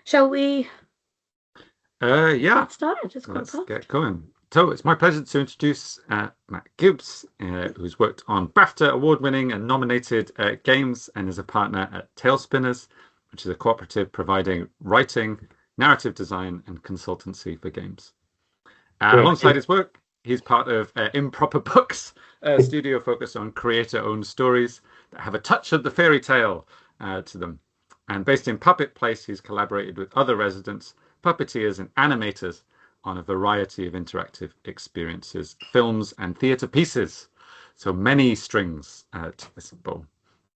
Shall we Yeah, get started? It's quite let's fast. get going. So it's my pleasure to introduce Matt Gibbs, who's worked on BAFTA award-winning and nominated games and is a partner at Talespinners, which is a cooperative providing writing, narrative design, and consultancy for games. Yeah, Alongside his work, he's part of Improper Books, a studio focused on creator-owned stories that have a touch of the fairy tale to them. And based in Puppet Place, he's collaborated with other residents, puppeteers, and animators on a variety of interactive experiences, films, and theatre pieces. So many strings to this bow.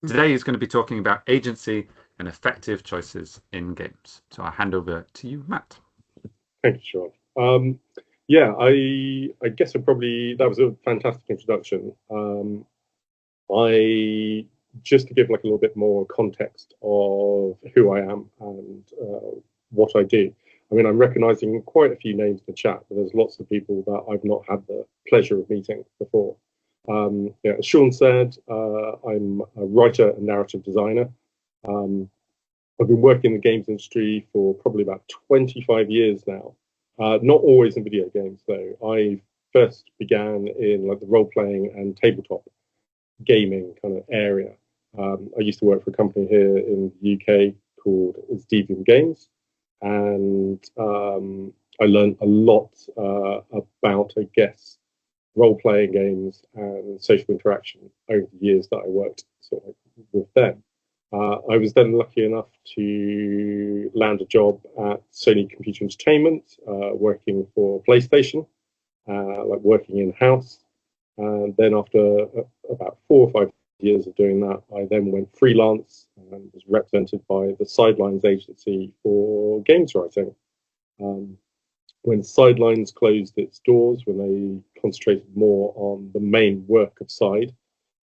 Today, he's going to be talking about agency and effective choices in games. So I'll hand over to you, Matt. thank you, Sean. Yeah, I guess that was a fantastic introduction. I just to give like a little bit more context of who I am and what I do. I mean, I'm recognizing quite a few names in the chat, but there's lots of people that I've not had the pleasure of meeting before. Yeah, as Sean said, I'm a writer and narrative designer. Um, I've been working in the games industry for probably about 25 years now. Not always in video games, though. I first began in like the role playing and tabletop gaming kind of area. I used to work for a company here in the UK called Devium Games, and I learned a lot about, I guess, role playing games and social interaction over the years that I worked sort of with them. I was then lucky enough to land a job at Sony Computer Entertainment, working for PlayStation, like working in house. And then after about 4 or 5 years of doing that, I then went freelance and was represented by the Sidelines agency for games writing. Um, when Sidelines closed its doors, when they concentrated more on the main work of Side,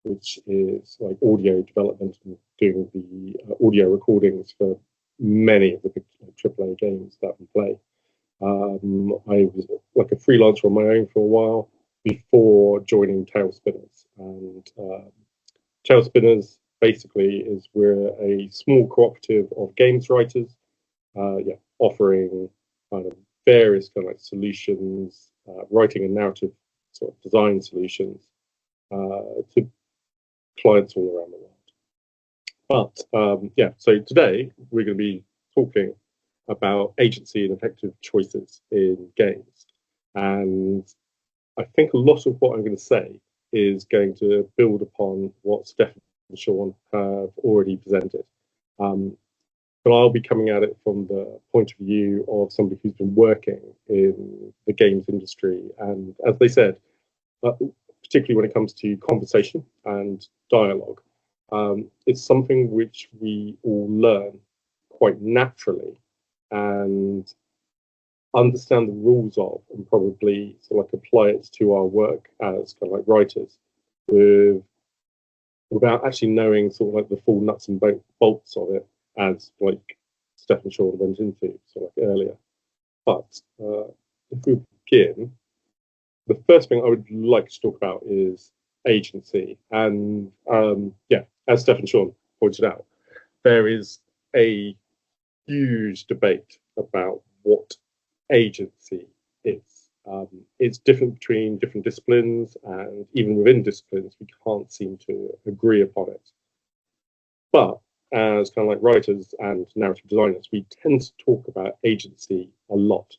which is like audio development and doing the audio recordings for many of the big AAA games that we play. I was like a freelancer on my own for a while before joining Talespinners. And Talespinners basically is we're a small cooperative of games writers, yeah, offering kind of various kind of like solutions, writing and narrative sort of design solutions to clients all around the world. But yeah, so today we're going to be talking about agency and effective choices in games. And I think a lot of what I'm going to say is going to build upon what Steph and Sean have already presented. Um, but I'll be coming at it from the point of view of somebody who's been working in the games industry. And as they said, particularly when it comes to conversation and dialogue, it's something which we all learn quite naturally and understand the rules of, and probably sort of like apply it to our work as kind of like writers with without actually knowing sort of like the full nuts and bolts of it, as like Stephen Shaw went into sort of like earlier. But if we begin, the first thing I would like to talk about is agency. And yeah, as Stephen Shaw pointed out, there is a huge debate about what agency is. It's different between different disciplines, and even within disciplines, we can't seem to agree upon it. But as kind of like writers and narrative designers, we tend to talk about agency a lot.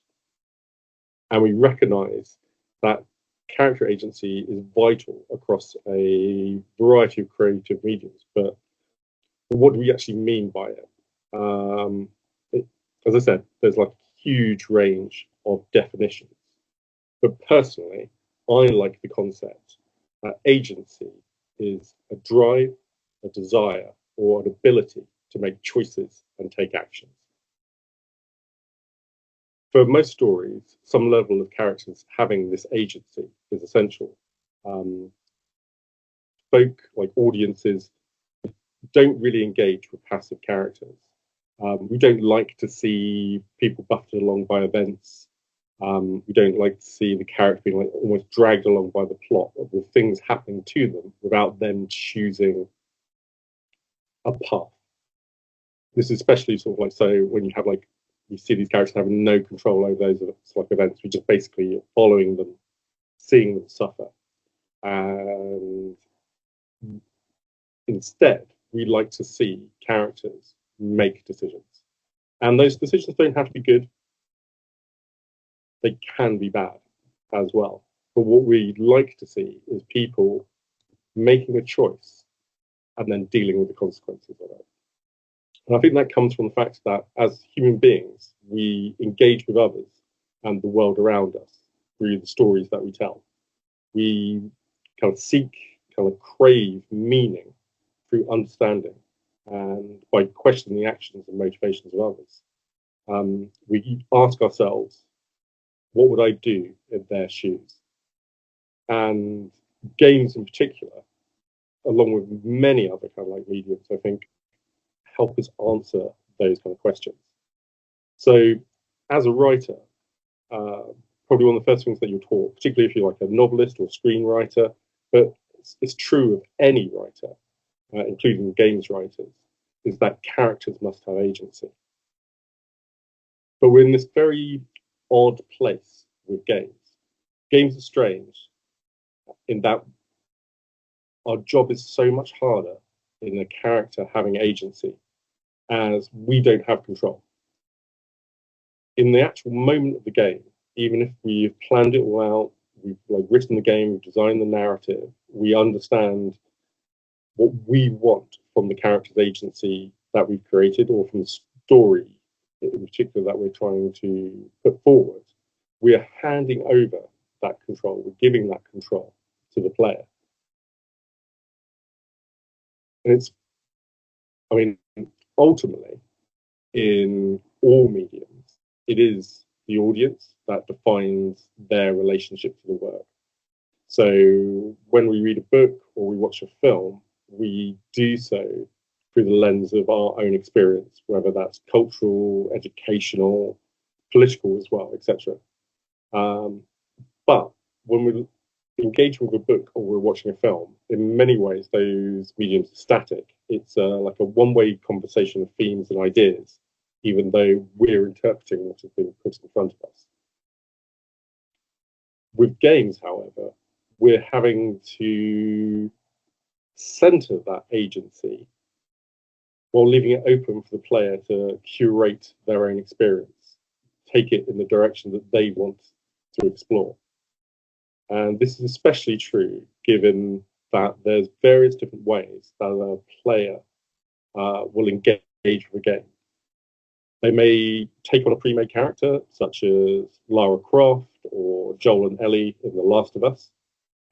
And we recognize that character agency is vital across a variety of creative mediums. But what do we actually mean by it? It as I said, there's like a huge range of definitions. But personally, I like the concept that agency is a drive, a desire, or an ability to make choices and take actions. For most stories, some level of characters having this agency is essential. Um, Folk like audiences don't really engage with passive characters. We don't like to see people buffeted along by events. We don't like to see the character being like almost dragged along by the plot with things happening to them without them choosing a path. This is especially sort of like so when you have like we see these characters having no control over those like events. We just basically following them, seeing them suffer, and instead we like to see characters make decisions, and those decisions don't have to be good. They can be bad as well. But what we like to see is people making a choice and then dealing with the consequences of it. And I think that comes from the fact that as human beings, we engage with others and the world around us through the stories that we tell. We kind of seek, kind of crave meaning through understanding and by questioning the actions and motivations of others. We ask ourselves, what would I do in their shoes? And games in particular, along with many other kind of like mediums, I think, help us answer those kind of questions. So as a writer, probably one of the first things that you're taught, particularly if you're like a novelist or screenwriter, but it's true of any writer, including games writers, is that characters must have agency. But we're in this very odd place with games. Games are strange in that our job is so much harder in a character having agency as we don't have control. In the actual moment of the game, even if we've planned it all out, we've like written the game, we've designed the narrative, we understand what we want from the character's agency that we've created, or from the story in particular that we're trying to put forward, we are handing over that control, we're giving that control to the player. And it's, I mean, ultimately, in all mediums, it is the audience that defines their relationship to the work. So when we read a book or we watch a film, we do so through the lens of our own experience, whether that's cultural, educational, political as well, etc. But when we engage with a book or we're watching a film, in many ways those mediums are static. It's like a one-way conversation of themes and ideas, even though we're interpreting what has been put in front of us. With games, however, we're having to center that agency while leaving it open for the player to curate their own experience, take it in the direction that they want to explore. And this is especially true given that there's various different ways that a player will engage with a game. They may take on a pre-made character, such as Lara Croft or Joel and Ellie in The Last of Us.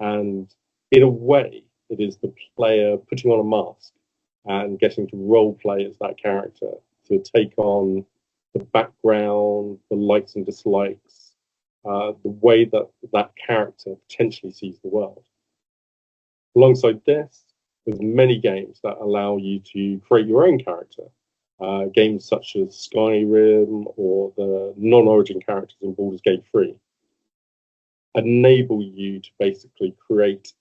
And in a way, it is the player putting on a mask and getting to role play as that character, to take on the background, the likes and dislikes, the way that that character potentially sees the world. Alongside this, there's many games that allow you to create your own character. Games such as Skyrim or the non-origin characters in Baldur's Gate 3 enable you to basically create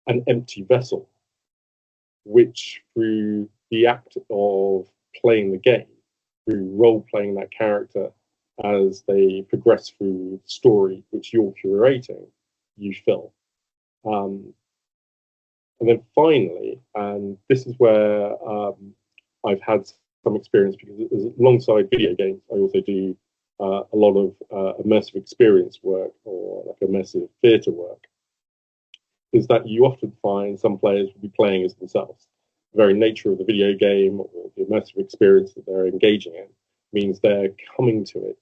an empty vessel, which through the act of playing the game, through role-playing that character as they progress through the story which you're curating, you fill. And then finally, and this is where I've had some experience, because alongside video games, I also do a lot of immersive experience work, or like immersive theatre work, is that you often find some players will be playing as themselves. The very nature of the video game or the immersive experience that they're engaging in means they're coming to it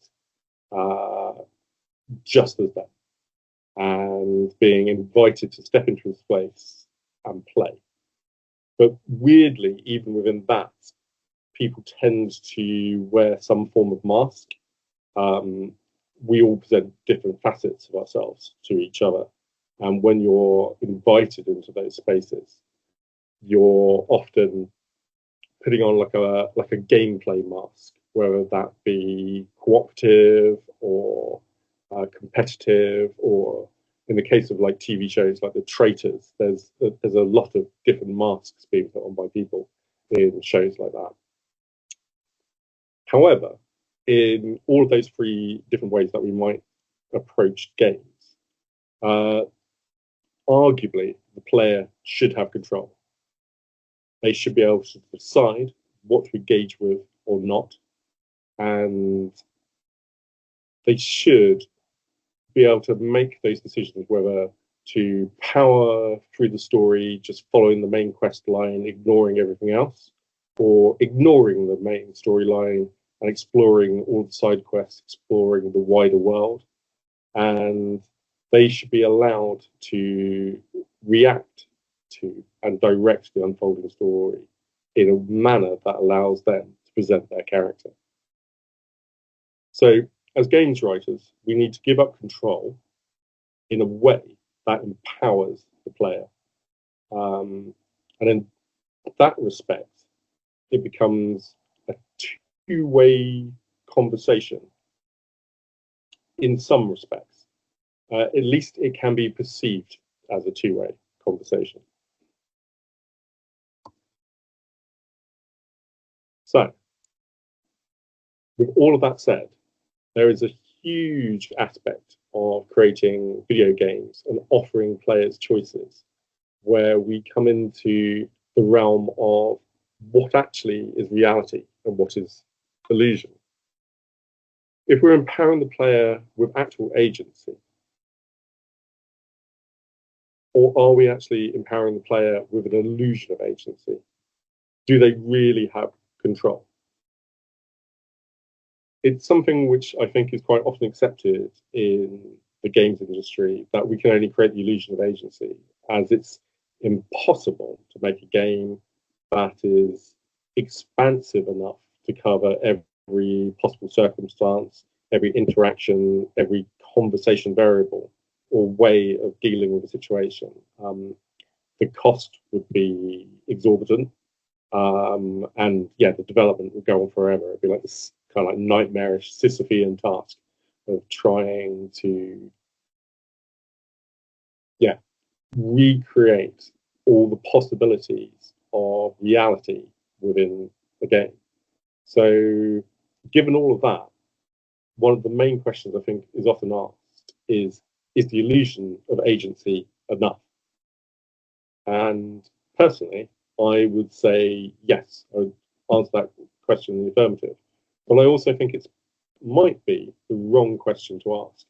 just as them, and being invited to step into this place and play. But weirdly, even within that, people tend to wear some form of mask. We all present different facets of ourselves to each other. And when you're invited into those spaces, you're often putting on like a gameplay mask, whether that be cooperative or competitive, or in the case of like TV shows like The Traitors, there's a lot of different masks being put on by people in shows like that. However, in all of those three different ways that we might approach games, arguably the player should have control. They should be able to decide what to engage with or not, and they should be able to make those decisions whether to power through the story, just following the main quest line, ignoring everything else, or ignoring the main storyline and exploring all the side quests, exploring the wider world. And they should be allowed to react to and direct the unfolding story in a manner that allows them to present their character. So, as games writers, we need to give up control in a way that empowers the player. And in that respect, it becomes a two-way conversation in some respects. At least it can be perceived as a two-way conversation. So, with all of that said, there is a huge aspect of creating video games and offering players choices where we come into the realm of what actually is reality and what is illusion. If we're empowering the player with actual agency, or are we actually empowering the player with an illusion of agency? Do they really have control? It's something which I think is quite often accepted in the games industry, that we can only create the illusion of agency, as it's impossible to make a game that is expansive enough to cover every possible circumstance, every interaction, every conversation variable or way of dealing with a situation. The cost would be exorbitant. And yeah, the development would go on forever. It'd be like this kind of like nightmarish Sisyphean task of trying to, recreate all the possibilities of reality within the game. So, given all of that, one of the main questions I think is often asked is the illusion of agency enough? And personally, I would say yes. I would answer that question in the affirmative. But I also think it might be the wrong question to ask.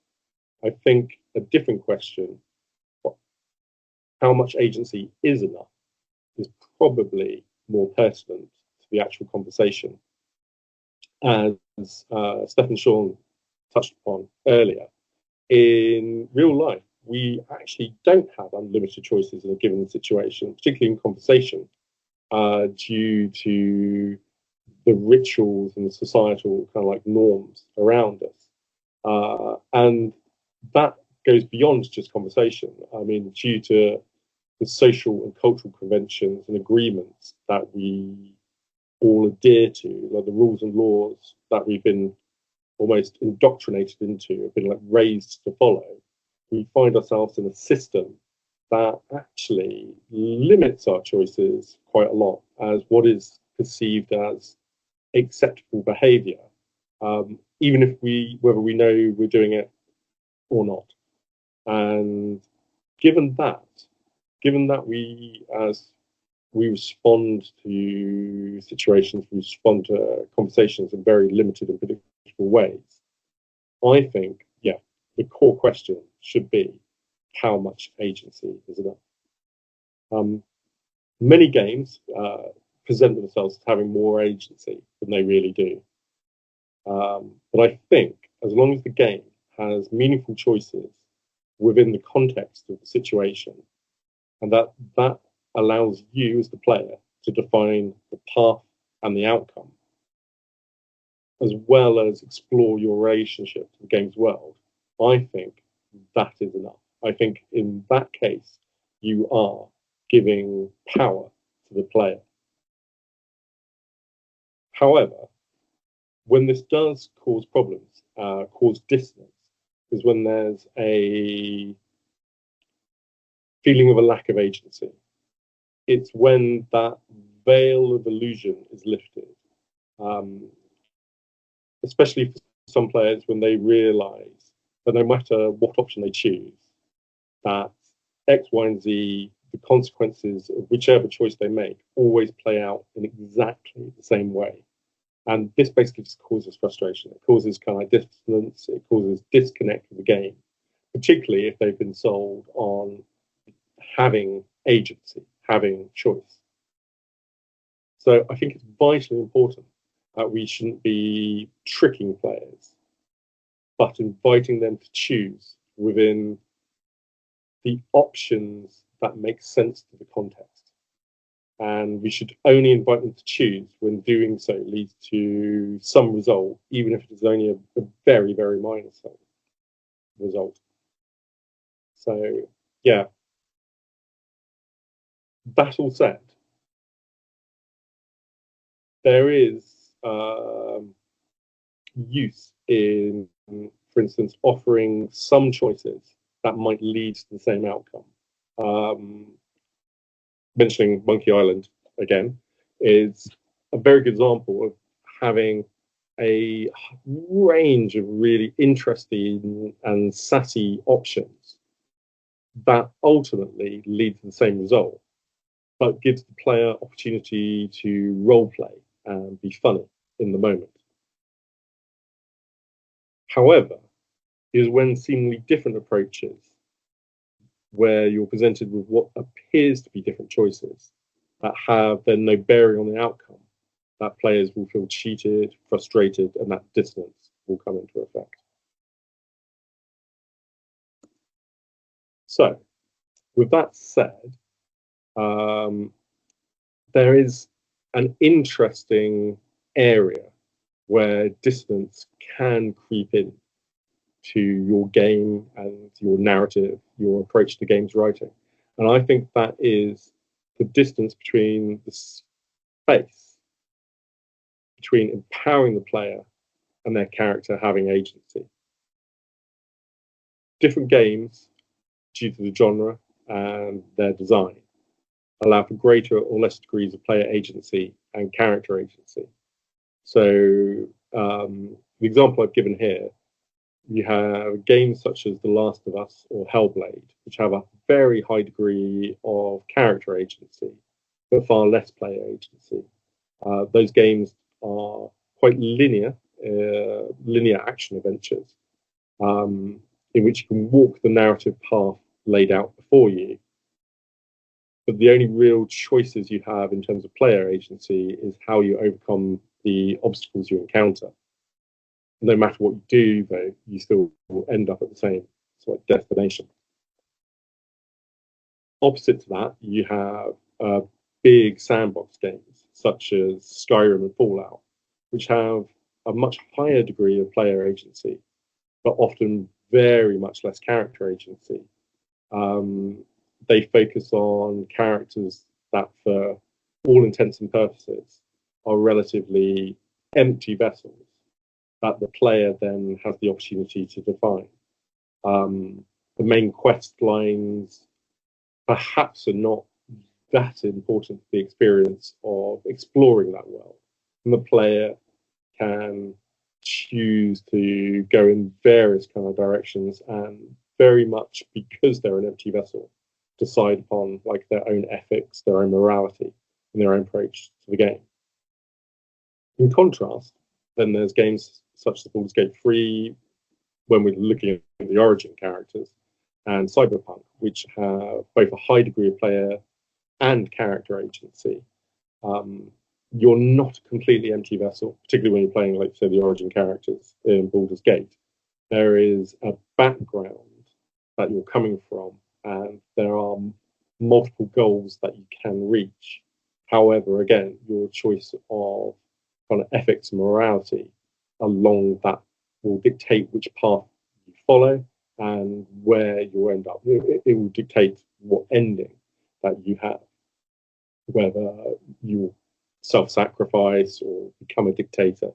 I think a different question, how much agency is enough, is probably more pertinent to the actual conversation. As Steph Sean touched upon earlier, in real life, we actually don't have unlimited choices in a given situation, particularly in conversation, due to the rituals and the societal kind of like norms around us. And that goes beyond just conversation. I mean, due to the social and cultural conventions and agreements that we all adhere to, like the rules and laws that we've been almost indoctrinated into, have been like raised to follow, we find ourselves in a system that actually limits our choices quite a lot as what is perceived as acceptable behavior, even if whether we know we're doing it or not. And given that we respond to situations, we respond to conversations in very limited and predictable ways, I think, the core question should be, how much agency is enough? Many games present themselves as having more agency than they really do. But I think as long as the game has meaningful choices within the context of the situation, and that allows you as the player to define the path and the outcome, as well as explore your relationship to the game's world, I think that is enough. I think in that case, you are giving power to the player. However, when this does cause problems, cause dissonance, is when there's a feeling of a lack of agency. It's when that veil of illusion is lifted. especially for some players when they realise that no matter what option they choose, that X, Y, and Z, the consequences of whichever choice they make always play out in exactly the same way. And this basically just causes frustration. It causes kind of dissonance. It causes disconnect with the game, particularly if they've been sold on having agency, having choice. So I think it's vitally important that we shouldn't be tricking players, but inviting them to choose within the options that make sense to the context. And we should only invite them to choose when doing so leads to some result, even if it is only a very, very minor result. So, yeah. That all said, there is use in, for instance, offering some choices that might lead to the same outcome. Mentioning Monkey Island again is a very good example of having a range of really interesting and sassy options that ultimately lead to the same result, but gives the player opportunity to role play and be funny in the moment. However, is when seemingly different approaches, where you're presented with what appears to be different choices that have then no bearing on the outcome, that players will feel cheated, frustrated, and that dissonance will come into effect. So, with that said, there is an interesting area where dissonance can creep in to your game and your narrative, your approach to games writing. And I think that is the distance between the space between empowering the player and their character having agency. Different games, due to the genre and their design, allow for greater or less degrees of player agency and character agency. So the example I've given here, you have games such as The Last of Us or Hellblade, which have a very high degree of character agency, but far less player agency. Those games are quite linear action adventures, in which you can walk the narrative path laid out before you. But the only real choices you have in terms of player agency is how you overcome the obstacles you encounter. No matter what you do, though, you still will end up at the same sort of destination. Opposite to that, you have big sandbox games such as Skyrim and Fallout, which have a much higher degree of player agency, but often very much less character agency. They focus on characters that, for all intents and purposes, are relatively empty vessels that the player then has the opportunity to define. The main quest lines perhaps are not that important to the experience of exploring that world. And the player can choose to go in various kind of directions, and very much because they're an empty vessel, decide upon like their own ethics, their own morality, and their own approach to the game. In contrast, then there's games such as Baldur's Gate 3, when we're looking at the origin characters, and Cyberpunk, which have both a high degree of player and character agency. You're not a completely empty vessel, particularly when you're playing, like, say, the origin characters in Baldur's Gate. There is a background that you're coming from, and there are multiple goals that you can reach. However, again, your choice of kind of ethics and morality along that will dictate which path you follow and where you'll end up. It will dictate what ending that you have, whether you self-sacrifice or become a dictator,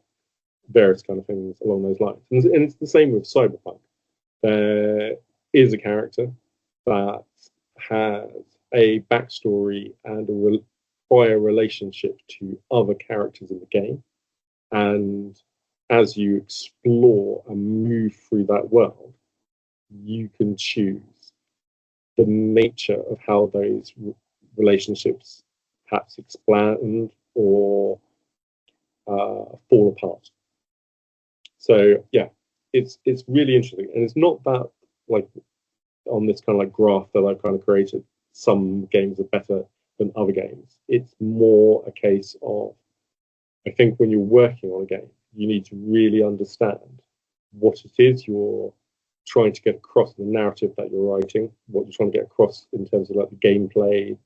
various kind of things along those lines. And it's the same with Cyberpunk. There is a character that has a backstory and a prior relationship to other characters in the game, and as you explore and move through that world, you can choose the nature of how those relationships perhaps expand or fall apart. So yeah, it's really interesting, and it's not that like on this kind of like graph that I've kind of created, some games are better than other games. It's more a case of, I think when you're working on a game, you need to really understand what it is you're trying to get across in the narrative that you're writing, what you're trying to get across in terms of like the gameplay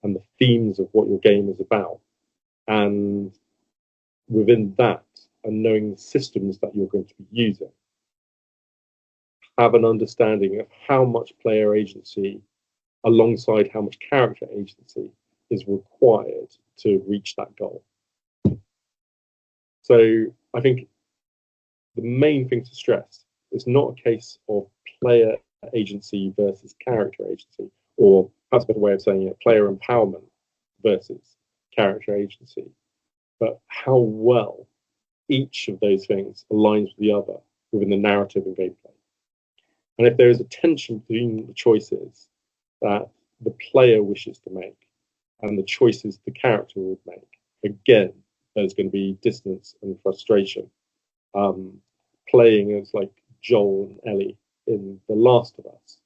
and the themes of what your game is about. And within that, and knowing the systems that you're going to be using, have an understanding of how much player agency alongside how much character agency is required to reach that goal. So I think the main thing to stress is not a case of player agency versus character agency, or that's a better way of saying it, player empowerment versus character agency, but how well each of those things aligns with the other within the narrative and gameplay. And if there is a tension between the choices that the player wishes to make and the choices the character would make, again, there's going to be dissonance and frustration. Playing as like Joel and Ellie in The Last of Us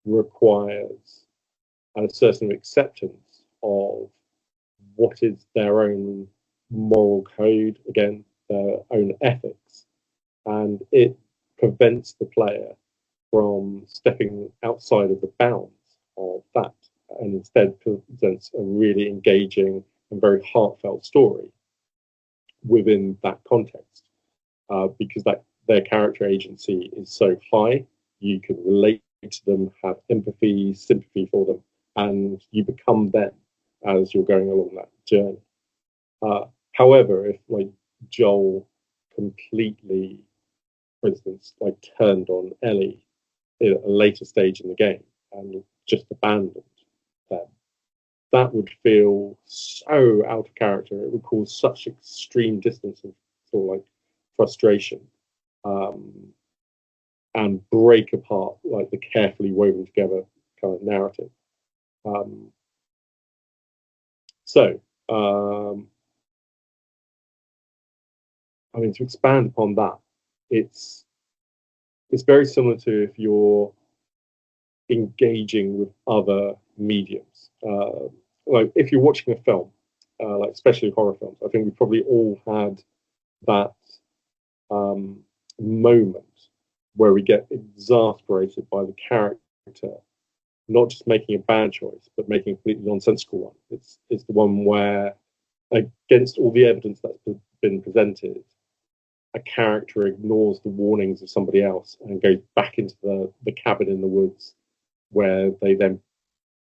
requires a certain acceptance of what is their own moral code, again, their own ethics, and it prevents the player from stepping outside of the bounds of that, and instead presents a really engaging and very heartfelt story within that context, because that their character agency is so high, you can relate to them, have empathy, sympathy for them, and you become them as you're going along that journey. However, if like Joel completely, for instance, like turned on Ellie at a later stage in the game and just abandoned them, that would feel so out of character. It would cause such extreme distance and sort of like frustration, and break apart like the carefully woven together kind of narrative. I mean, to expand upon that, it's very similar to if you're engaging with other mediums. Like if you're watching a film, like especially horror films, I think we probably all had that moment where we get exasperated by the character not just making a bad choice, but making a completely nonsensical one. It's the one where, against all the evidence that's been presented, a character ignores the warnings of somebody else and goes back into the cabin in the woods, where they then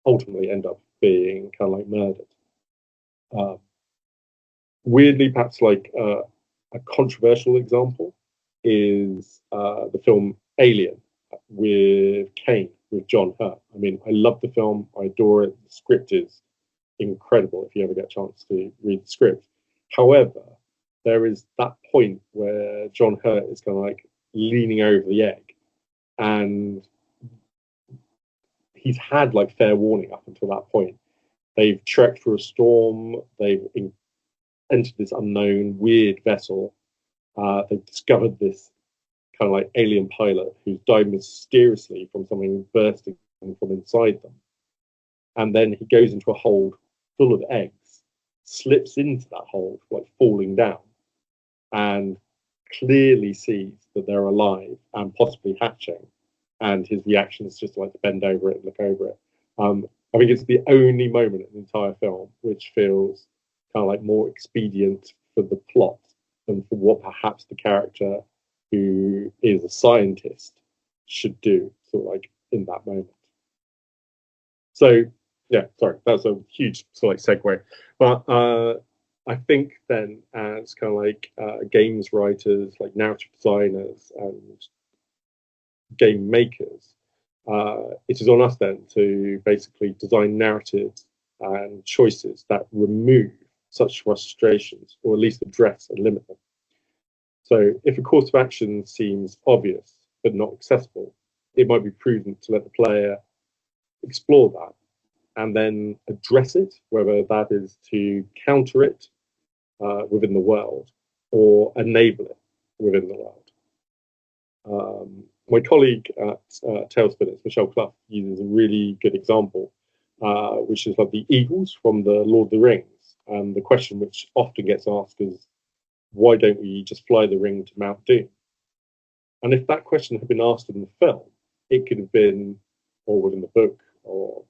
ultimately end up being kind of like murdered. Weirdly, perhaps like a controversial example is the film Alien with Kane, with John Hurt. I mean, I love the film. I adore it. The script is incredible if you ever get a chance to read the script. However, there is that point where John Hurt is kind of like leaning over the egg, and he's had like fair warning up until that point. They've trekked through a storm. They've entered this unknown weird vessel. They've discovered this kind of like alien pilot who's died mysteriously from something bursting from inside them. And then he goes into a hold full of eggs, slips into that hold, like falling down, and clearly sees that they're alive and possibly hatching. And his reaction is just like to bend over it and look over it. I think it's the only moment in the entire film which feels kind of like more expedient for the plot than for what perhaps the character who is a scientist should do, sort of like in that moment. So yeah, sorry, that's a huge sort of like segue. But I think then as kind of like games writers, like narrative designers and game makers, it is on us then to basically design narratives and choices that remove such frustrations, or at least address and limit them. So if a course of action seems obvious but not accessible, it might be prudent to let the player explore that and then address it, whether that is to counter it within the world or enable it within the world. My colleague at Talespinners, Michelle Clough, uses a really good example, which is like the eagles from the Lord of the Rings. And the question which often gets asked is, why don't we just fly the ring to Mount Doom? And if that question had been asked in the film, it could have been, or within the book, or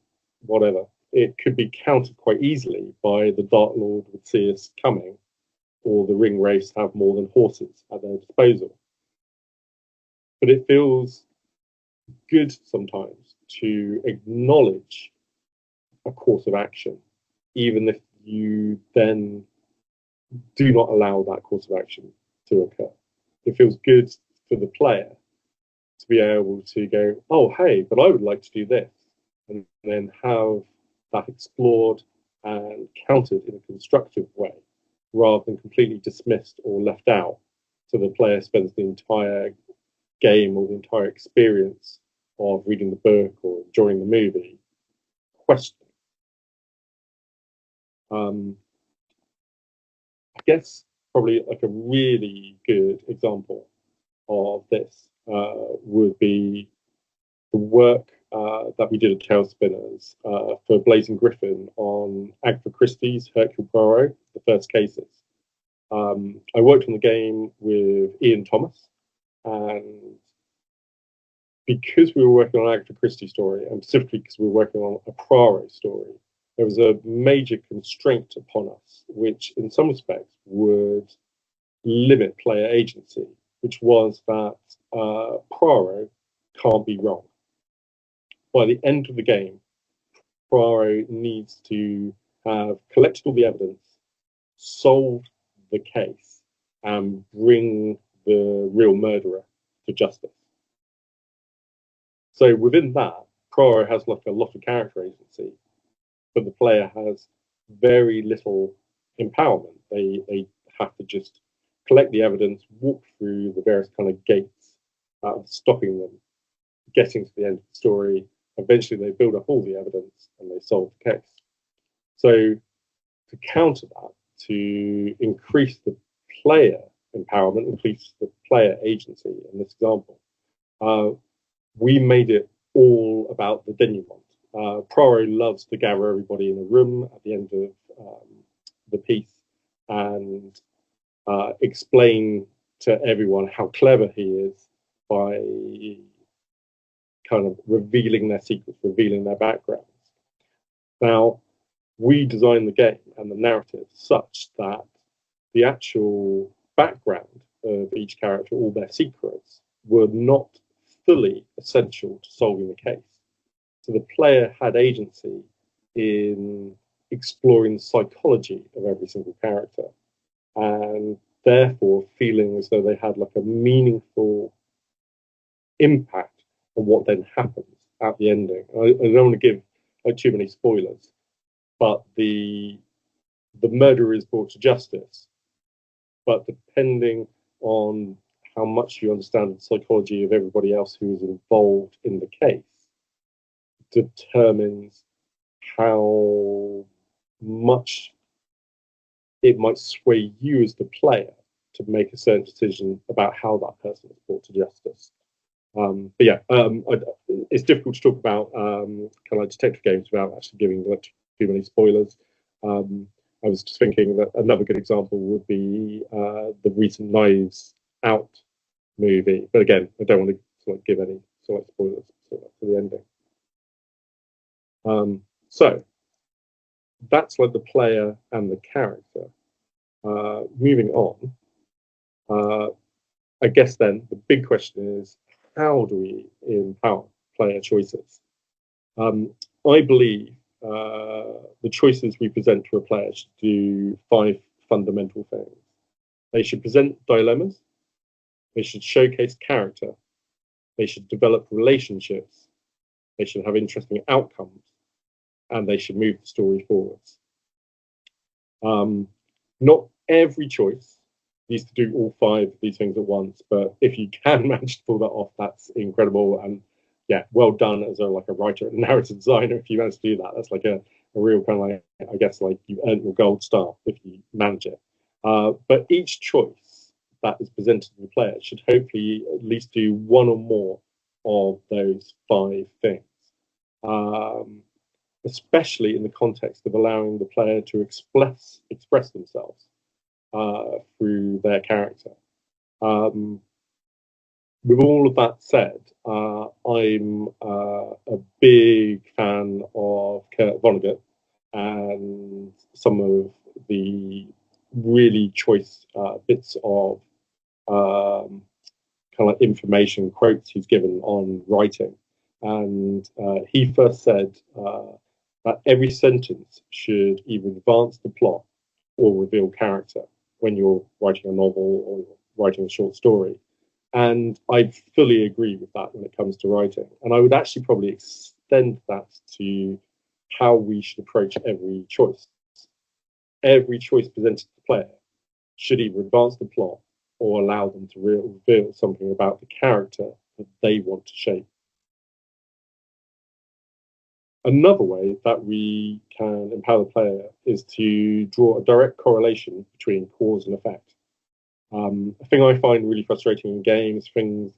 whatever, it could be countered quite easily by the Dark Lord would see us coming, or the ring race have more than horses at their disposal. But it feels good sometimes to acknowledge a course of action, even if you then do not allow that course of action to occur. It feels good for the player to be able to go, oh, hey, but I would like to do this, and then have that explored and countered in a constructive way, rather than completely dismissed or left out. So the player spends the entire game or the entire experience of reading the book or enjoying the movie questioning. I guess probably like a really good example of this would be the work that we did at Talespinners for Blazing Griffin on Agatha Christie's Hercule Poirot, the first cases. I worked on the game with Ian Thomas, and because we were working on Agatha Christie story, and specifically because we were working on a Poirot story, there was a major constraint upon us, which in some respects would limit player agency, which was that Poirot can't be wrong. By the end of the game, Poirot needs to have collected all the evidence, solved the case, and bring the real murderer to justice. So within that, Poirot has like a lot of character agency, but the player has very little empowerment. They have to just collect the evidence, walk through the various kind of gates, stopping them, getting to the end of the story. Eventually, they build up all the evidence and they solve the case. So to counter that, to increase the player empowerment, increase the player agency in this example, we made it all about the denouement. Poirot loves to gather everybody in a room at the end of the piece and explain to everyone how clever he is by kind of revealing their secrets, revealing their backgrounds. Now, we designed the game and the narrative such that the actual background of each character, all their secrets, were not fully essential to solving the case. So the player had agency in exploring the psychology of every single character, and therefore feeling as though they had like a meaningful impact on what then happens at the ending. I don't want to give too many spoilers, but the murderer is brought to justice, but depending on how much you understand the psychology of everybody else who is involved in the case determines how much it might sway you as the player to make a certain decision about how that person is brought to justice. But yeah, it's difficult to talk about kind of like detective games without actually giving like too many spoilers. I was just thinking that another good example would be the recent Knives Out movie, but again, I don't want to sort of give any sort of spoilers for the ending. So that's like the player and the character. Moving on, I guess then the big question is, how do we empower player choices? I believe the choices we present to a player should do 5 fundamental things. They should present dilemmas, they should showcase character, they should develop relationships, they should have interesting outcomes, and they should move the story forwards. Not every choice needs to do all 5 of these things at once. But if you can manage to pull that off, that's incredible. And yeah, well done as a writer and narrative designer. If you manage to do that, that's like a real kind of like, I guess, like you've earned your gold star if you manage it. But each choice that is presented to the player should hopefully at least do one or more of those 5 things. Especially in the context of allowing the player to express themselves through their character. With all of that said, I'm a big fan of Kurt Vonnegut and some of the really choice bits of kind of like information quotes he's given on writing. And he first said that every sentence should either advance the plot or reveal character when you're writing a novel or writing a short story. And I fully agree with that when it comes to writing. And I would actually probably extend that to how we should approach every choice. Every choice presented to the player should either advance the plot or allow them to reveal something about the character that they want to shape. Another way that we can empower the player is to draw a direct correlation between cause and effect. A thing I find really frustrating in games, things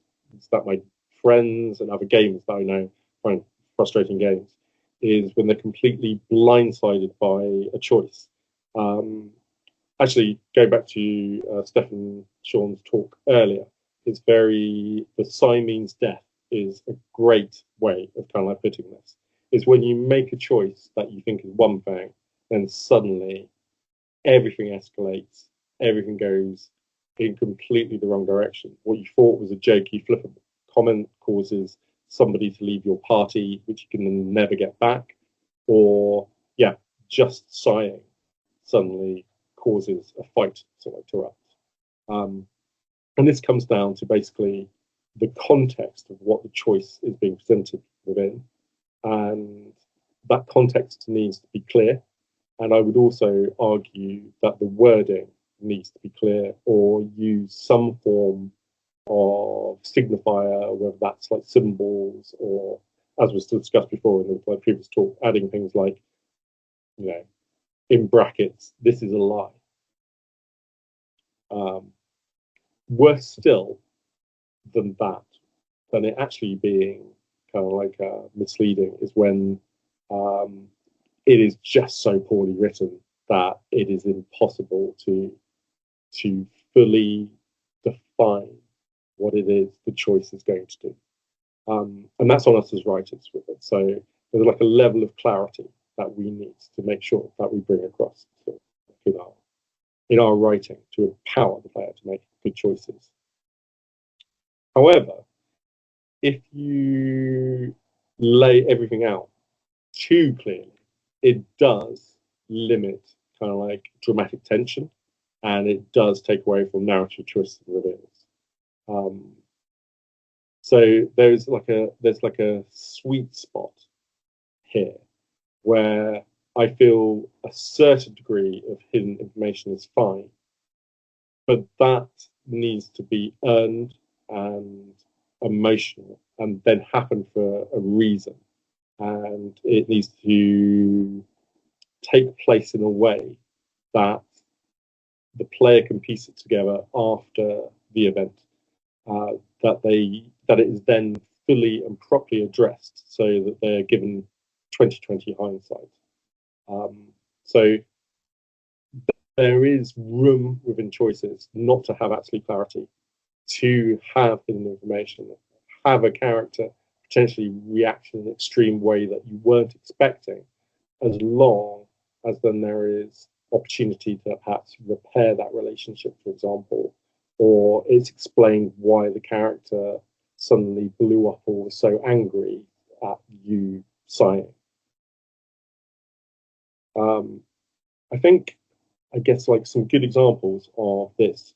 that my friends and other gamers that I know find frustrating games, is when they're completely blindsided by a choice. Actually, going back to Stephen Sean's talk earlier, the sign means death is a great way of kind of like putting this. Is when you make a choice that you think is one thing, then suddenly everything escalates, everything goes in completely the wrong direction. What you thought was a jokey, flippant comment causes somebody to leave your party, which you can never get back, or just sighing suddenly causes a fight to erupt. And this comes down to basically the context of what the choice is being presented within. And that context needs to be clear. And I would also argue that the wording needs to be clear or use some form of signifier, whether that's like symbols or, as was discussed before in the previous talk, adding things like, in brackets, this is a lie. Worse still than it actually being kind of like misleading is when it is just so poorly written that it is impossible to fully define what it is the choice is going to do. And that's on us as writers with it. So there's like a level of clarity that we need to make sure that we bring across in our writing to empower the player to make good choices. However, if you lay everything out too clearly, it does limit kind of like dramatic tension, and it does take away from narrative choices and reveals. So there's like a sweet spot here where I feel a certain degree of hidden information is fine, but that needs to be earned and emotional and then happen for a reason. And it needs to take place in a way that the player can piece it together after the event, that it is then fully and properly addressed so that they're given 20/20 hindsight. So there is room within choices not to have absolute clarity, to have hidden information, have a character potentially react in an extreme way that you weren't expecting, as long as then there is opportunity to perhaps repair that relationship, for example, or it's explained why the character suddenly blew up or was so angry at you sighing. I guess like some good examples of this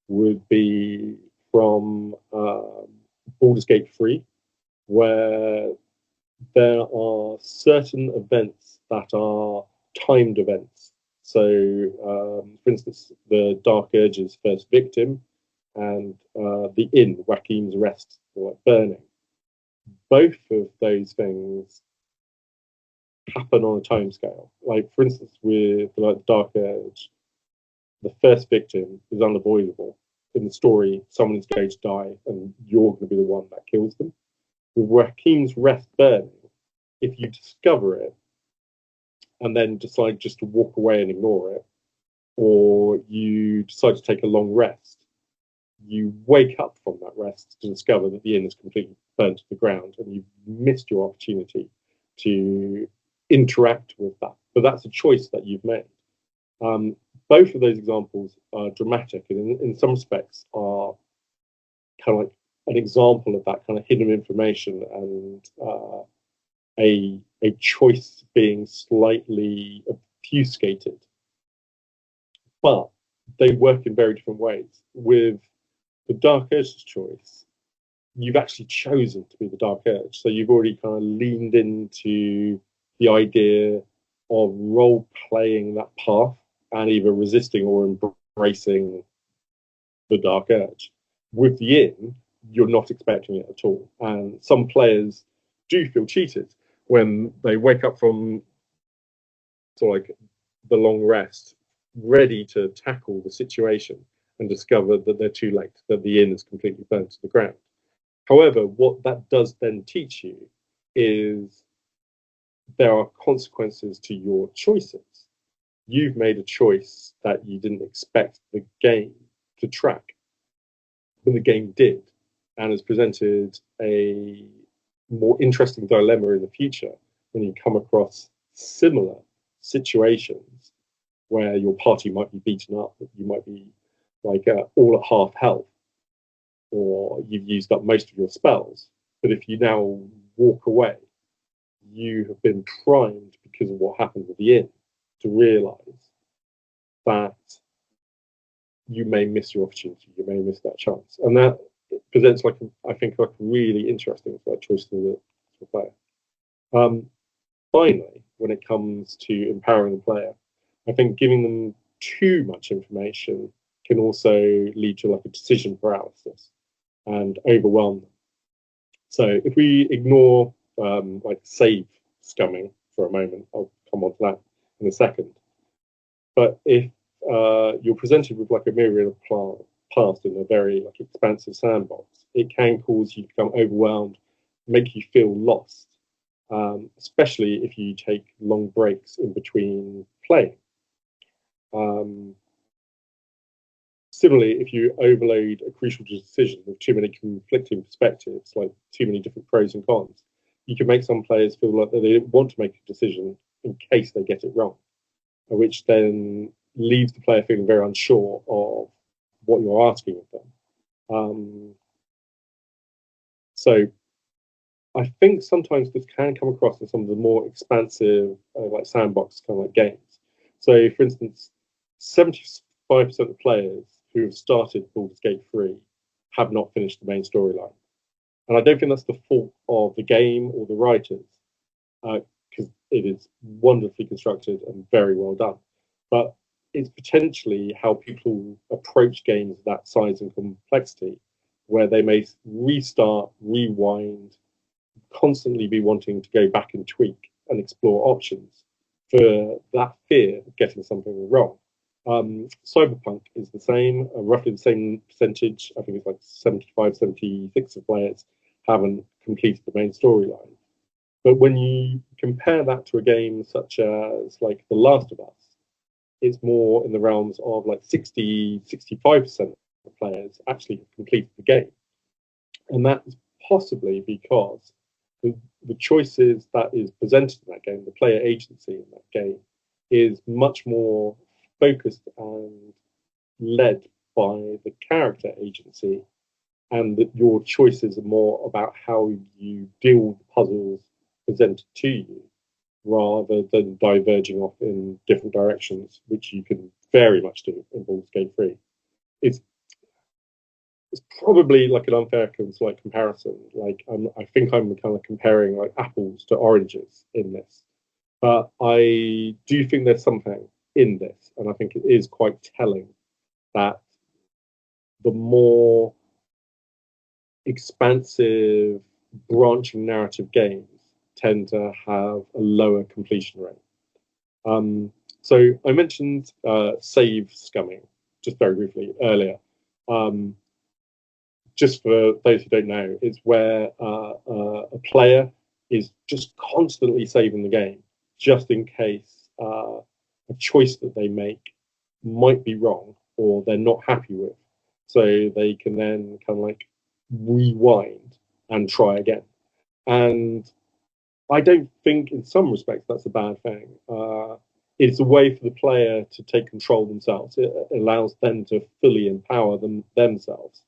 would be from Baldur's Gate 3, where there are certain events that are timed events. So, for instance, the Dark Urge's first victim and the inn, Joachim's Rest, or like burning. Both of those things happen on a timescale. Like, for instance, with like Dark Urge, the first victim is unavoidable. In the story, someone is going to die, and you're going to be the one that kills them. With Joachim's Rest burning, if you discover it and then decide just to walk away and ignore it, or you decide to take a long rest, you wake up from that rest to discover that the inn is completely burnt to the ground, and you've missed your opportunity to interact with that. But that's a choice that you've made. Both of those examples are dramatic, and in some respects are kind of like an example of that kind of hidden information and a choice being slightly obfuscated. But they work in very different ways. With the Dark Urge's choice, you've actually chosen to be the Dark Urge. So you've already kind of leaned into the idea of role-playing that path and either resisting or embracing the Dark Urge. With the inn, you're not expecting it at all. And some players do feel cheated when they wake up from sort of like the long rest, ready to tackle the situation, and discover that they're too late, that the inn is completely burnt to the ground. However, what that does then teach you is there are consequences to your choices. You've made a choice that you didn't expect the game to track, but the game did, and has presented a more interesting dilemma in the future when you come across similar situations where your party might be beaten up, you might be like all at half health, or you've used up most of your spells. But if you now walk away, you have been primed because of what happened with the inn to realise that you may miss your opportunity, you may miss that chance, and that presents like I think like a really interesting like choice to the player. Finally, when it comes to empowering the player, I think giving them too much information can also lead to like a decision paralysis and overwhelm them. So if we ignore like save scumming for a moment, I'll come on to that in a second. But if you're presented with like a myriad of paths in a very like expansive sandbox, it can cause you to become overwhelmed, make you feel lost, especially if you take long breaks in between playing. Similarly, if you overload a crucial decision with too many conflicting perspectives, like too many different pros and cons, you can make some players feel like they don't want to make a decision in case they get it wrong, which then leaves the player feeling very unsure of what you're asking of them. So I think sometimes this can come across in some of the more expansive like sandbox kind of like games. So for instance, 75% of players who have started Baldur's Gate 3 have not finished the main storyline. And I don't think that's the fault of the game or the writers, because it is wonderfully constructed and very well done. But it's potentially how people approach games of that size and complexity, where they may restart, rewind, constantly be wanting to go back and tweak and explore options for that fear of getting something wrong. Cyberpunk is the same, roughly the same percentage. I think it's like 75-76 of players haven't completed the main storyline. But when you compare that to a game such as like The Last of Us, it's more in the realms of like 60-65% of players actually have completed the game. And that is possibly because the choices that is presented in that game, the player agency in that game, is much more focused and led by the character agency, and that your choices are more about how you deal with the puzzles presented to you, rather than diverging off in different directions, which you can very much do in Baldur's Gate 3. It's probably like an unfair like comparison. Like I think I'm kind of comparing like apples to oranges in this, but I do think there's something in this, and I think it is quite telling that the more expansive, branching narrative games tend to have a lower completion rate. So I mentioned save scumming just very briefly earlier. Just for those who don't know, it's where a player is just constantly saving the game, just in case a choice that they make might be wrong or they're not happy with. So they can then kind of like rewind and try again. And I don't think in some respects that's a bad thing. It's a way for the player to take control themselves. It allows them to fully empower themselves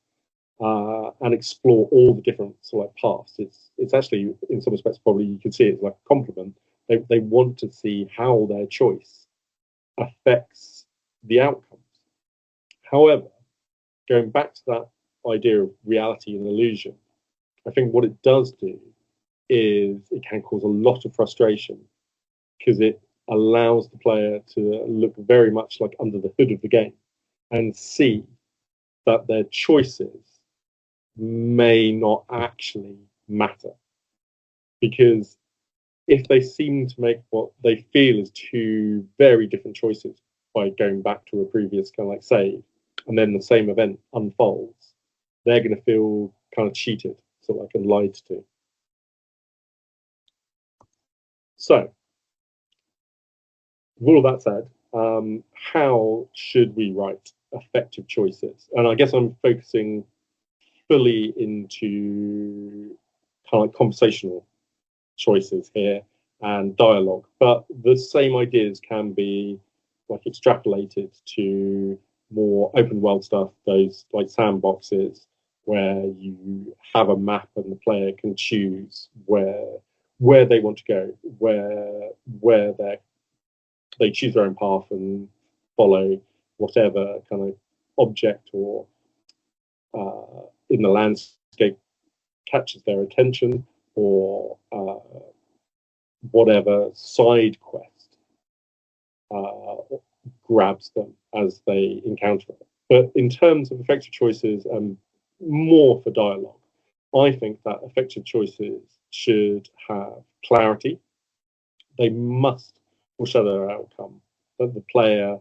and explore all the different sort of paths. It's actually, in some respects, probably you could see it as like a compliment. They want to see how their choice affects the outcomes. However, going back to that idea of reality and illusion, I think what it does do is it can cause a lot of frustration because it allows the player to look very much like under the hood of the game and see that their choices may not actually matter. Because if they seem to make what they feel is two very different choices by going back to a previous kind of like save, and then the same event unfolds, they're going to feel kind of cheated, sort of like and lied to. So, with all of that said, how should we write effective choices? And I guess I'm focusing fully into kind of like conversational choices here and dialogue, but the same ideas can be like extrapolated to more open world stuff, those like sandboxes where you have a map and the player can choose where they want to go, where they choose their own path and follow whatever kind of object or in the landscape catches their attention, or whatever side quest grabs them as they encounter it. But in terms of effective choices and more for dialogue, I think that effective choices should have clarity. They must foreshadow their outcome that the player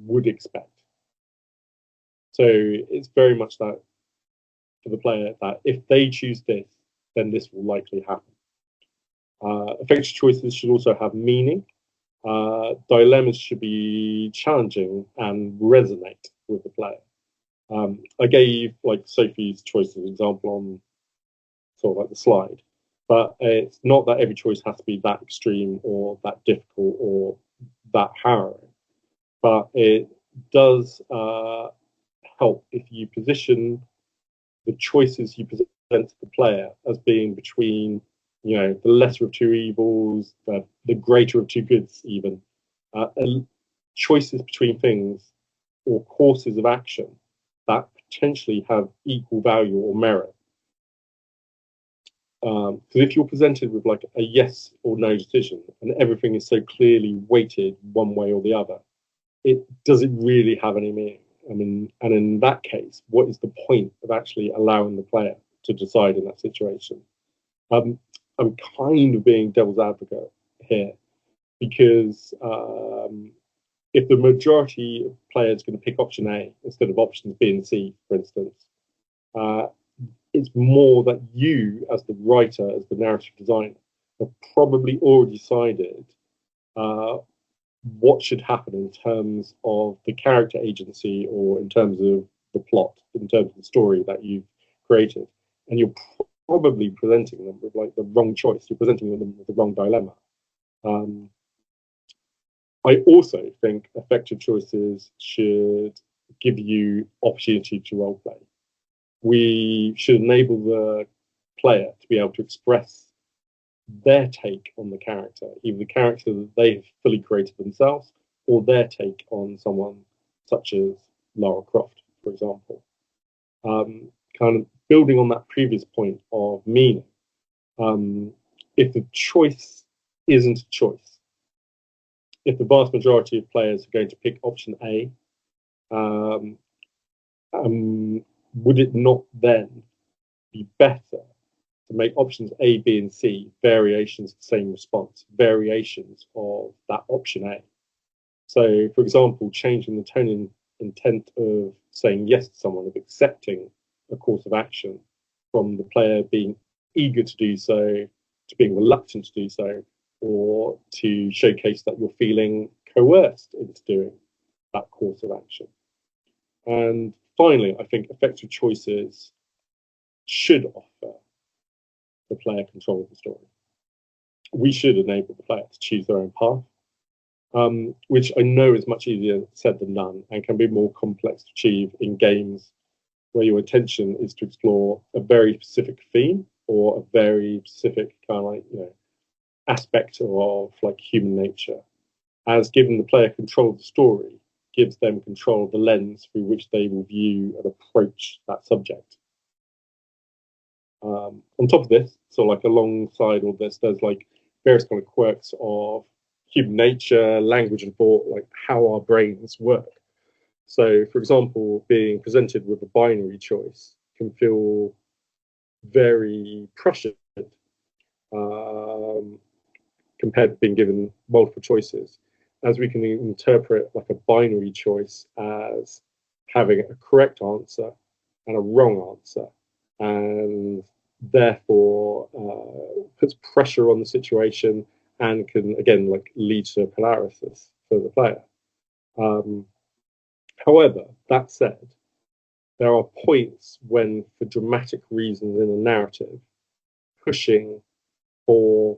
would expect. So it's very much that for the player that if they choose this, then this will likely happen. Effective choices should also have meaning. Dilemmas should be challenging and resonate with the player. I gave like Sophie's choice as an example on sort of like the slide, but it's not that every choice has to be that extreme or that difficult or that harrowing, but it does help if you position the choices you present to the player as being between, you know, the lesser of two evils, the greater of two goods, even choices between things or courses of action that potentially have equal value or merit. Because if you're presented with like a yes or no decision and everything is so clearly weighted one way or the other, it doesn't really have any meaning. I mean, and in that case, what is the point of actually allowing the player to decide in that situation? I'm kind of being devil's advocate here, because if the majority of players are going to pick option A instead of options B and C, for instance, it's more that you, as the writer, as the narrative designer, have probably already decided what should happen in terms of the character agency or in terms of the plot, in terms of the story that you've created. And you're probably presenting them with like the wrong choice. You're presenting them with the wrong dilemma. I also think effective choices should give you opportunity to role play. We should enable the player to be able to express their take on the character, either the character that they've fully created themselves or their take on someone such as Lara Croft, for example. Kind of building on that previous point of meaning. If the choice isn't a choice, if the vast majority of players are going to pick option A, would it not then be better to make options A, B, and C variations of the same response, variations of that option A? So, for example, changing the tone and intent of saying yes to someone, of accepting a course of action, from the player being eager to do so to being reluctant to do so, or to showcase that you're feeling coerced into doing that course of action. And finally, I think effective choices should offer the player control of the story. We should enable the player to choose their own path, which I know is much easier said than done and can be more complex to achieve in games where your intention is to explore a very specific theme or a very specific kind of like, aspect of like human nature. As giving the player control of the story gives them control of the lens through which they will view and approach that subject. On top of this, so like alongside all this, there's like various kind of quirks of human nature, language and thought, like how our brains work. So, for example, being presented with a binary choice can feel very pressured compared to being given multiple choices, as we can interpret like a binary choice as having a correct answer and a wrong answer, and therefore puts pressure on the situation and can again like lead to paralysis for the player. However, that said, there are points when, for dramatic reasons in a narrative, pushing for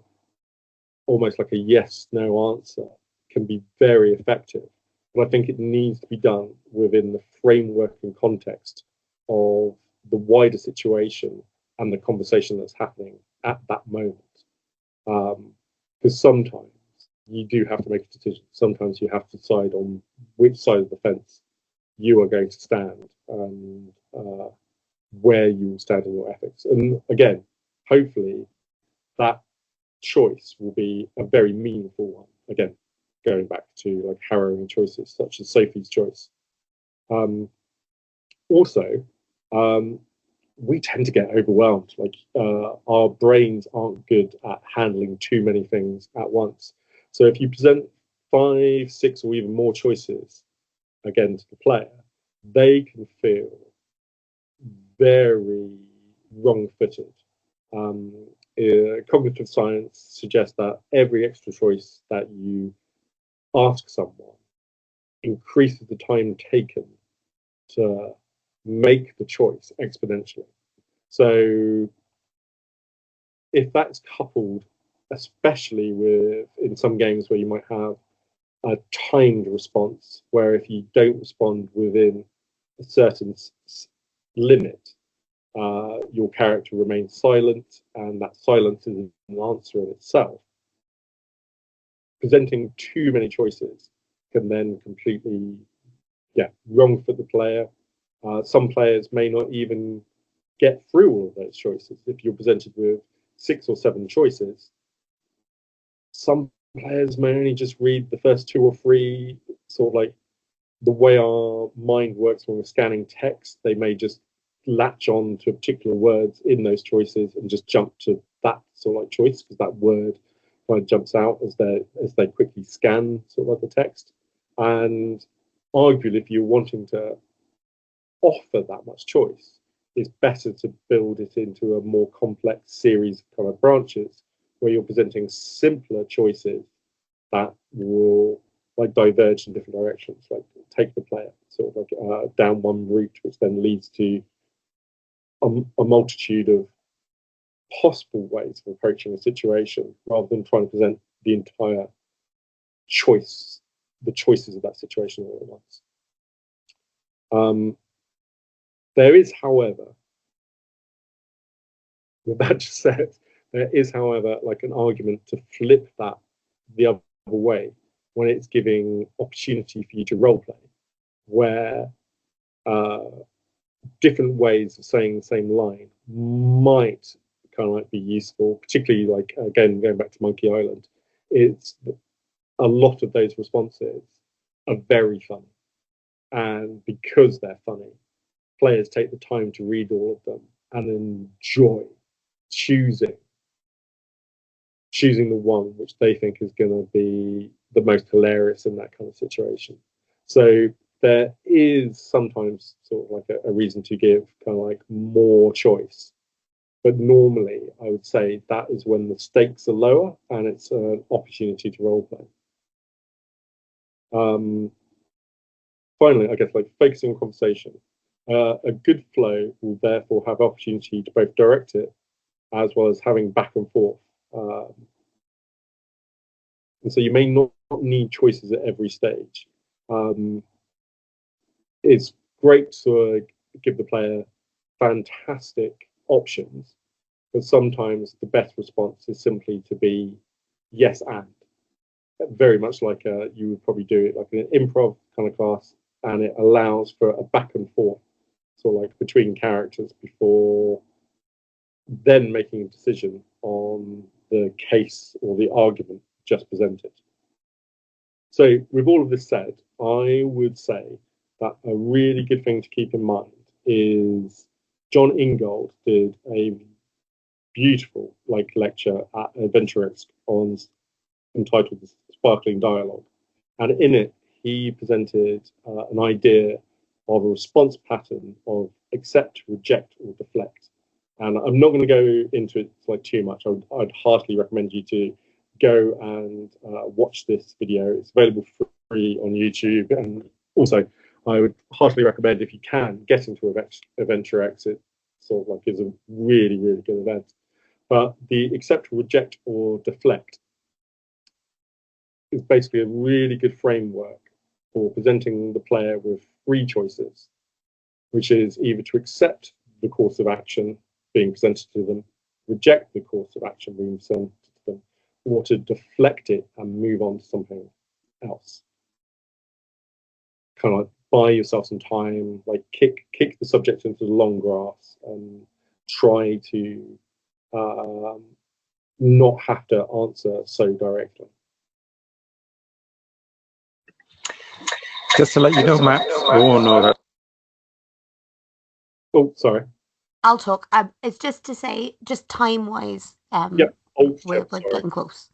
almost like a yes/no answer can be very effective. But I think it needs to be done within the framework and context of the wider situation and the conversation that's happening at that moment. Because sometimes you do have to make a decision. Sometimes you have to decide on which side of the fence you are going to stand and where you will stand in your ethics. And again, hopefully that choice will be a very meaningful one. Again, going back to like harrowing choices such as Sophie's choice. Also, we tend to get overwhelmed. Like our brains aren't good at handling too many things at once. So if you present 5, 6, or even more choices again to the player, they can feel very wrong-footed. Cognitive science suggests that every extra choice that you ask someone increases the time taken to make the choice exponentially. So if that's coupled, especially with in some games where you might have a timed response, where if you don't respond within a certain limit, your character remains silent, and that silence is an answer in itself. Presenting too many choices can then completely, wrong for the player. Some players may not even get through all of those choices. If you're presented with 6 or 7 choices, some players may only just read the first 2 or 3, sort of like the way our mind works when we're scanning text. They may just latch on to particular words in those choices and just jump to that sort of like choice because that word kind of jumps out as they quickly scan sort of like the text. And arguably, if you're wanting to offer that much choice, it's better to build it into a more complex series of kind of branches where you're presenting simpler choices that will like diverge in different directions, like take the player sort of like down one route, which then leads to a multitude of possible ways of approaching a situation, rather than trying to present the entire choice, the choices of that situation all at once. There is, however, with that just said, there is, however, like an argument to flip that the other way when it's giving opportunity for you to role play, where different ways of saying the same line might kind of like be useful, particularly like, again, going back to Monkey Island. It's a lot of those responses are very funny. And because they're funny, players take the time to read all of them and enjoy choosing the one which they think is going to be the most hilarious in that kind of situation. So there is sometimes sort of like a reason to give kind of like more choice. But normally, I would say that is when the stakes are lower and it's an opportunity to roleplay. Finally, I guess like focusing on conversation. A good flow will therefore have opportunity to both direct it as well as having back and forth. And so you may not need choices at every stage. It's great to give the player fantastic options, but sometimes the best response is simply to be yes and. Very much like you would probably do it like in an improv kind of class, and it allows for a back and forth, sort of like between characters before then making a decision on the case or the argument just presented. So with all of this said, I would say that a really good thing to keep in mind is John Ingold did a beautiful like lecture at AdventureX on entitled Sparkling Dialogue, and in it he presented an idea of a response pattern of accept, reject, or deflect. And I'm not going to go into it like too much. I'd heartily recommend you to go and watch this video. It's available for free on YouTube, and also I would heartily recommend, if you can, get into AdventureX. It sort of like is a really, really good event. But the accept, reject, or deflect is basically a really good framework for presenting the player with three choices, which is either to accept the course of action being presented to them, reject the course of action being presented to them, or to deflect it and move on to something else. Kind of like buy yourself some time, like kick the subject into the long grass and try to not have to answer so directly. Just to let you know, Matt. Oh no, that. Oh, sorry. I'll talk. It's just to say, just time-wise, Yep. Oh, we're getting close.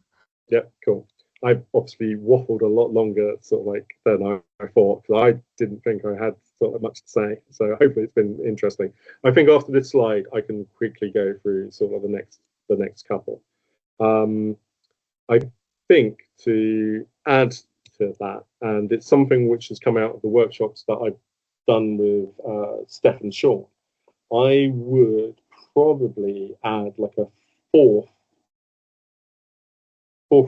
Yeah, cool. I obviously waffled a lot longer, sort of like than I thought, because I didn't think I had sort of much to say. So hopefully it's been interesting. I think after this slide, I can quickly go through sort of the next couple. I think to add to that, and it's something which has come out of the workshops that I've done with Steph and Sean, I would probably add like a fourth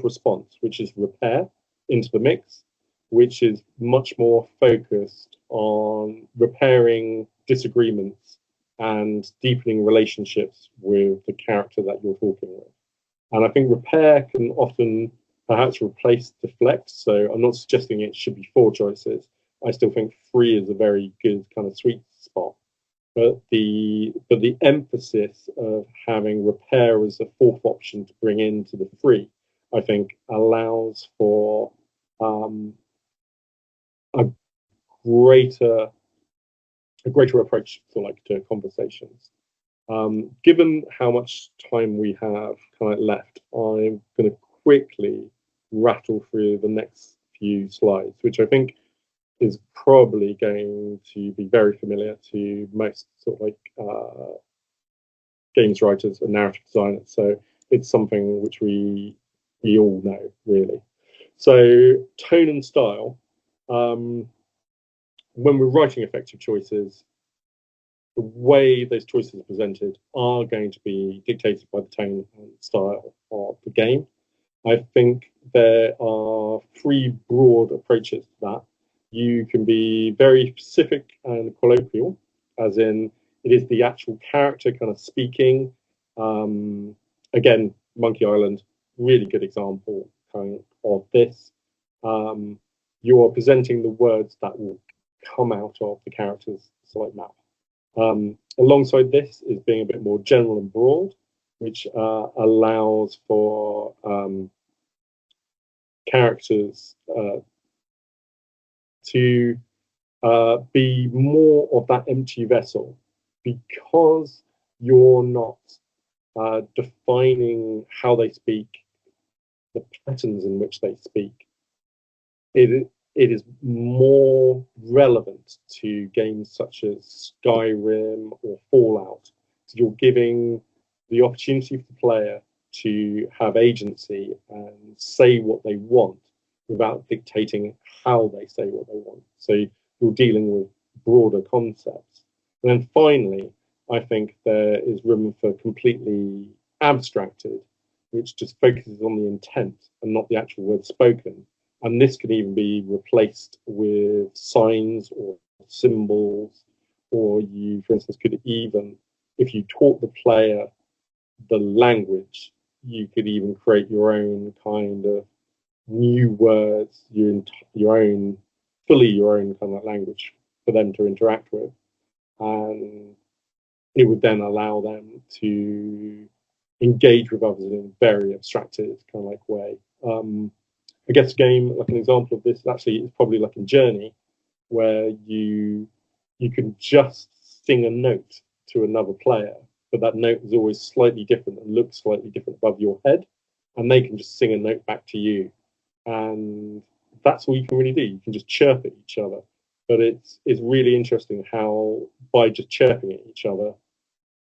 response, which is repair, into the mix, which is much more focused on repairing disagreements and deepening relationships with the character that you're talking with. And I think repair can often perhaps replace deflect. So I'm not suggesting it should be 4 choices. I still think 3 is a very good kind of sweet spot. But the emphasis of having repair as a 4th option to bring into the 3, I think, allows for a greater approach to conversations. Given how much time we have kind of left, I'm going to quickly rattle through the next few slides, which I think is probably going to be very familiar to most sort of like games writers and narrative designers. So it's something which we all know, really. So tone and style. When we're writing effective choices, the way those choices are presented are going to be dictated by the tone and style of the game. I think there are 3 broad approaches to that. You can be very specific and colloquial, as in it is the actual character kind of speaking. Again, Monkey Island, really good example kind of this. You are presenting the words that will come out of the character's mouth. Alongside this is being a bit more general and broad, which allows for characters to be more of that empty vessel, because you're not defining how they speak, the patterns in which they speak. It is more relevant to games such as Skyrim or Fallout. So you're giving the opportunity for the player to have agency and say what they want without dictating how they say what they want. So you're dealing with broader concepts. And then finally, I think there is room for completely abstracted, which just focuses on the intent and not the actual word spoken. And this can even be replaced with signs or symbols, or you, for instance, could even, if you taught the player the language, you could even create your own kind of new words, your own, fully your own kind of language for them to interact with. And it would then allow them to engage with others in a very abstracted kind of like way. I guess a game, like an example of this, actually is probably like a Journey, where you can just sing a note to another player, but that note is always slightly different and looks slightly different above your head, and they can just sing a note back to you. And that's all you can really do. You can just chirp at each other. But it's really interesting how by just chirping at each other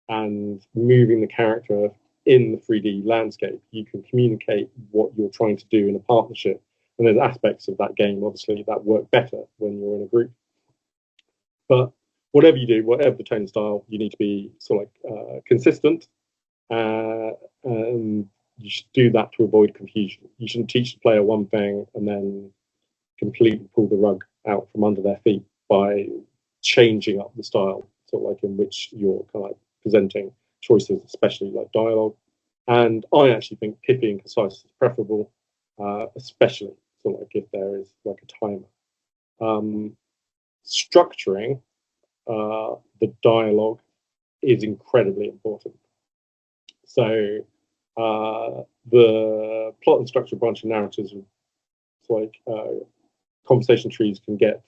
and moving the character in the 3D landscape, you can communicate what you're trying to do in a partnership. And there's aspects of that game, obviously, that work better when you're in a group. But whatever you do, whatever the tone style, you need to be sort of consistent. And you should do that to avoid confusion. You shouldn't teach the player one thing and then completely pull the rug out from under their feet by changing up the style, sort of like in which you're kind of like presenting choices, especially like dialogue. And I actually think pithy and concise is preferable, especially sort of like if there is like a timer. Structuring the dialogue is incredibly important. So the plot and structure branching narratives, it's like conversation trees can get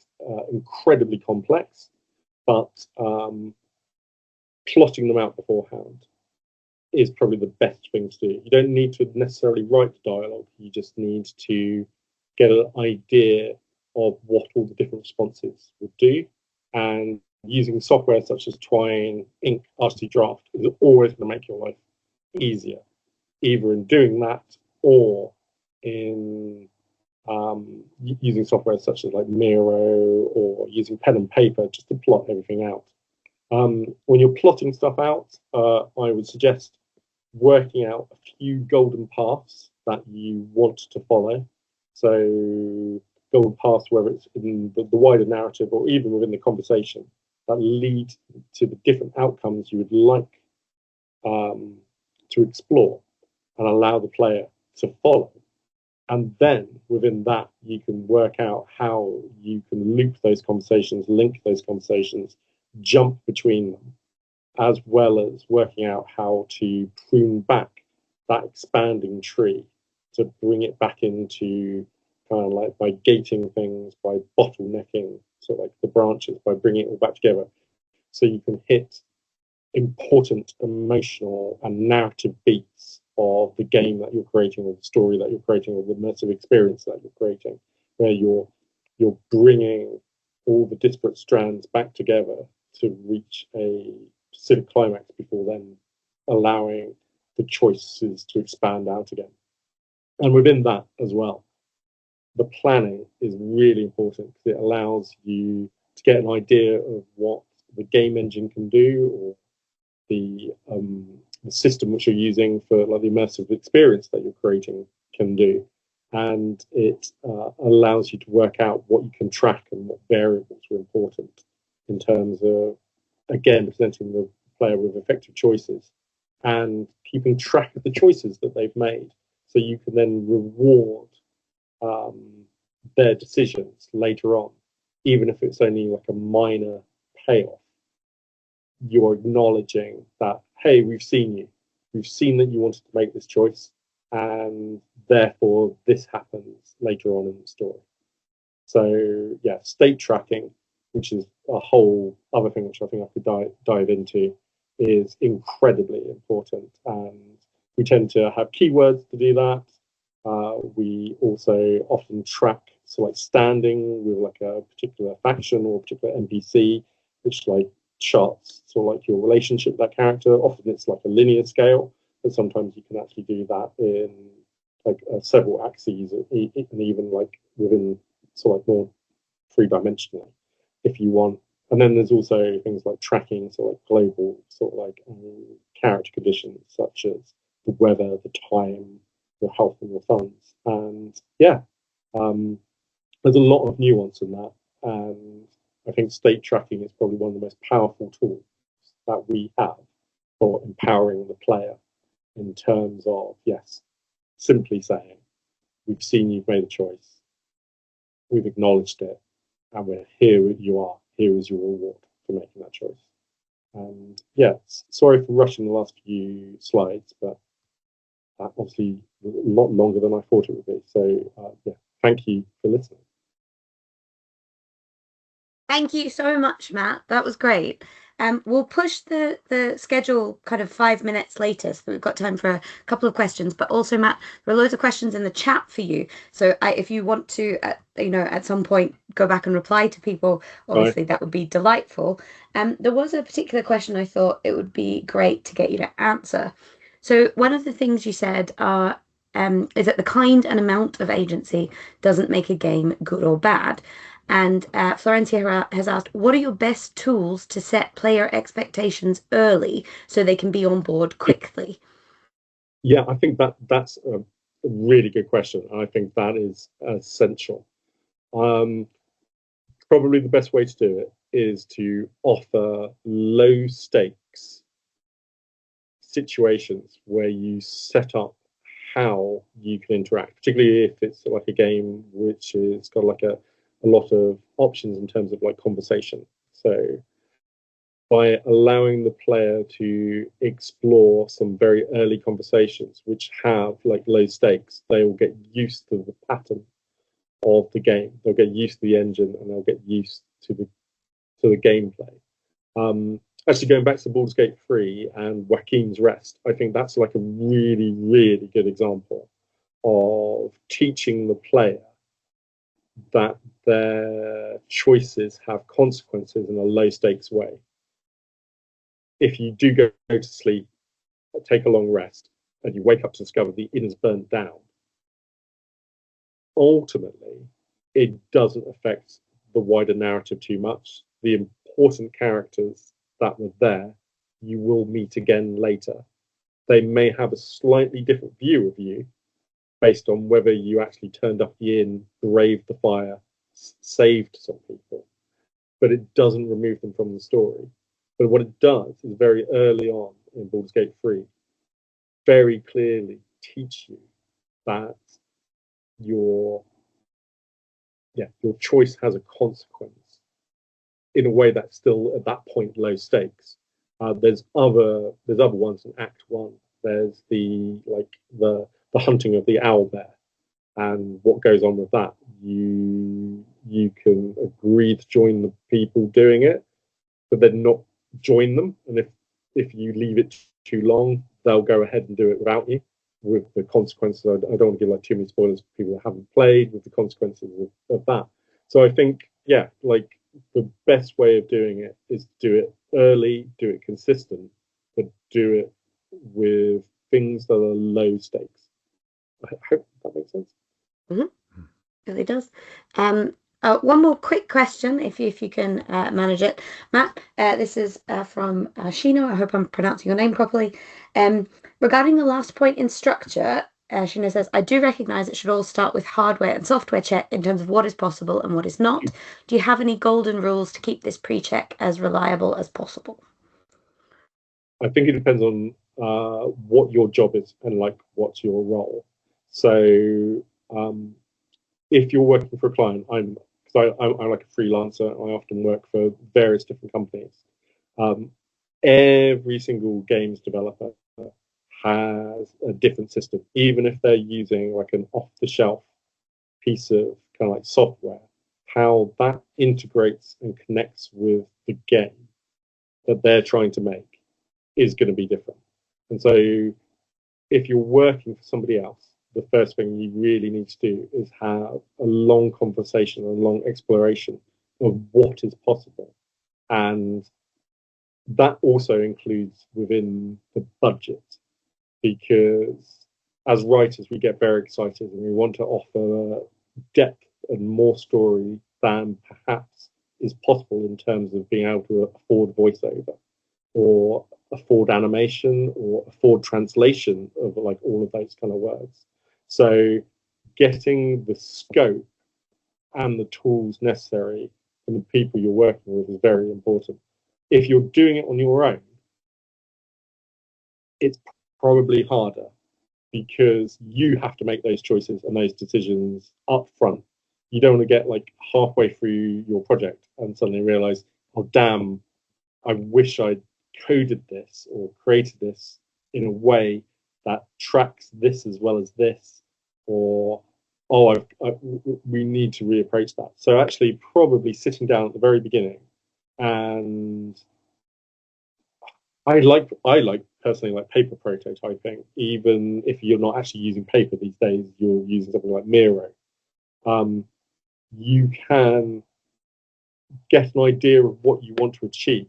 incredibly complex, but plotting them out beforehand is probably the best thing to do. You don't need to necessarily write the dialogue. You just need to get an idea of what all the different responses would do. And using software such as Twine, Ink, RT Draft is always going to make your life easier, either in doing that or in using software such as like Miro, or using pen and paper just to plot everything out. When you're plotting stuff out, I would suggest working out a few golden paths that you want to follow. So golden paths, whether it's in the wider narrative or even within the conversation, that lead to the different outcomes you would like to explore and allow the player to follow. And then within that, you can work out how you can loop those conversations, link those conversations, jump between them, as well as working out how to prune back that expanding tree to bring it back into kind of like by gating things, by bottlenecking, so like the branches, by bringing it all back together. So you can hit important emotional and narrative beats of the game that you're creating, or the story that you're creating, or the immersive experience that you're creating, where you're bringing all the disparate strands back together to reach a specific climax before then allowing the choices to expand out again. And within that as well, the planning is really important because it allows you to get an idea of what the game engine can do, or the system which you're using for like the immersive experience that you're creating can do. And it allows you to work out what you can track and what variables are important in terms of, again, presenting the player with effective choices and keeping track of the choices that they've made, so you can then reward their decisions later on, even if it's only like a minor payoff. You're acknowledging that, hey, we've seen that you wanted to make this choice, and therefore this happens later on in the story. So yeah, state tracking, which is a whole other thing which I think I could dive into, is incredibly important. And we tend to have keywords to do that. We also often track, so like standing with like a particular faction or a particular NPC, which like charts sort of like your relationship with that character. Often it's like a linear scale, but sometimes you can actually do that in like several axes, and even like within sort of like more three-dimensionally if you want. And then there's also things like tracking, so like global sort of like character conditions such as the weather, the time, your health, and your funds. And yeah, there's a lot of nuance in that. And I think state tracking is probably one of the most powerful tools that we have for empowering the player in terms of, yes, simply saying, we've seen you've made a choice, we've acknowledged it, and we're here. You are. Here is your reward for making that choice. And yeah, sorry for rushing the last few slides, but obviously a lot longer than I thought it would be. So yeah, thank you for listening. Thank you so much, Matt. That was great. We'll push the schedule kind of 5 minutes later, so we've got time for a couple of questions. But also, Matt, there are loads of questions in the chat for you. So if you want to, at some point, go back and reply to people, obviously that would be delightful. There was a particular question I thought it would be great to get you to answer. So one of the things you said is that the kind and amount of agency doesn't make a game good or bad. And Florencia has asked, what are your best tools to set player expectations early so they can be on board quickly? Yeah, I think that's a really good question. I think that is essential. Probably the best way to do it is to offer low stakes situations where you set up how you can interact, particularly if it's like a game which has got like a lot of options in terms of like conversation. So by allowing the player to explore some very early conversations which have like low stakes, they will get used to the pattern of the game. They'll get used to the engine, and they'll get used to the gameplay. Actually, going back to Baldur's Gate 3 and Joaquin's Rest, I think that's like a really, really good example of teaching the player that their choices have consequences in a low stakes way. If you do go to sleep, take a long rest, and you wake up to discover the inn is burnt down, ultimately, it doesn't affect the wider narrative too much. The important characters that were there, you will meet again later. They may have a slightly different view of you based on whether you actually turned up the inn, braved the fire, saved some people, but it doesn't remove them from the story. But what it does is very early on in Baldur's Gate 3, very clearly teach you that your choice has a consequence in a way that's still at that point low stakes. There's other ones in Act 1. There's the hunting of the owl bear, and what goes on with that. You can agree to join the people doing it, but then not join them. And if you leave it too long, they'll go ahead and do it without you, with the consequences. I don't want to give like too many spoilers for people that haven't played, with the consequences of that. So I think, yeah, like the best way of doing it is do it early, do it consistent, but do it with things that are low stakes. I hope that makes sense. Mm-hmm. It really does. One more quick question, if you can manage it, Matt. This is from Shino. I hope I'm pronouncing your name properly. Regarding the last point in structure, Shino says, I do recognise it should all start with hardware and software check in terms of what is possible and what is not. Do you have any golden rules to keep this pre-check as reliable as possible? I think it depends on what your job is and like what's your role. So if you're working for a client, I'm like a freelancer. I often work for various different companies. Every single games developer has a different system, even if they're using like an off-the-shelf piece of kind of like software, how that integrates and connects with the game that they're trying to make is going to be different. And so if you're working for somebody else, the first thing you really need to do is have a long conversation and a long exploration of what is possible. And that also includes within the budget, because as writers, we get very excited and we want to offer depth and more story than perhaps is possible in terms of being able to afford voiceover or afford animation or afford translation of like all of those kind of words. So getting the scope and the tools necessary from the people you're working with is very important. If you're doing it on your own, it's probably harder because you have to make those choices and those decisions up front. You don't want to get like halfway through your project and suddenly realize, oh, damn, I wish I'd coded this or created this in a way that tracks this as well as this, or we need to reapproach that. So actually probably sitting down at the very beginning, and I like personally like paper prototyping, even if you're not actually using paper these days, you're using something like Miro. You can get an idea of what you want to achieve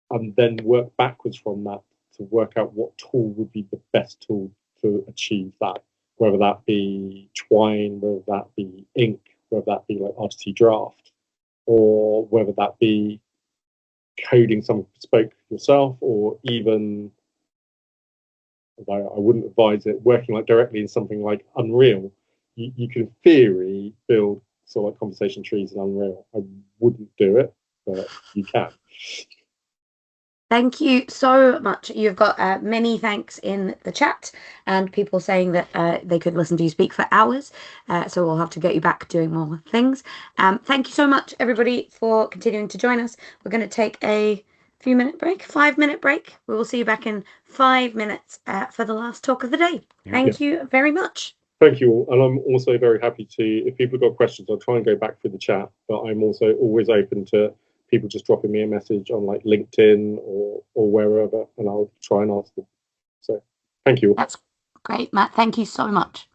and then work backwards from that to work out what tool would be the best tool to achieve that, whether that be Twine, whether that be ink, whether that be like RTC Draft, or whether that be coding something bespoke yourself, or even, I wouldn't advise it, working like directly in something like Unreal. You can in theory build sort of like conversation trees in Unreal. I wouldn't do it, but you can. Thank you so much. You've got many thanks in the chat and people saying that they could listen to you speak for hours. So we'll have to get you back doing more things. Thank you so much, everybody, for continuing to join us. We're going to take a 5-minute break. We will see you back in 5 minutes for the last talk of the day. Thank you very much. Thank you all. And I'm also very happy to, if people have got questions, I'll try and go back through the chat, but I'm also always open to people just dropping me a message on like LinkedIn or wherever, and I'll try and answer them. So thank you. That's great, Matt. Thank you so much.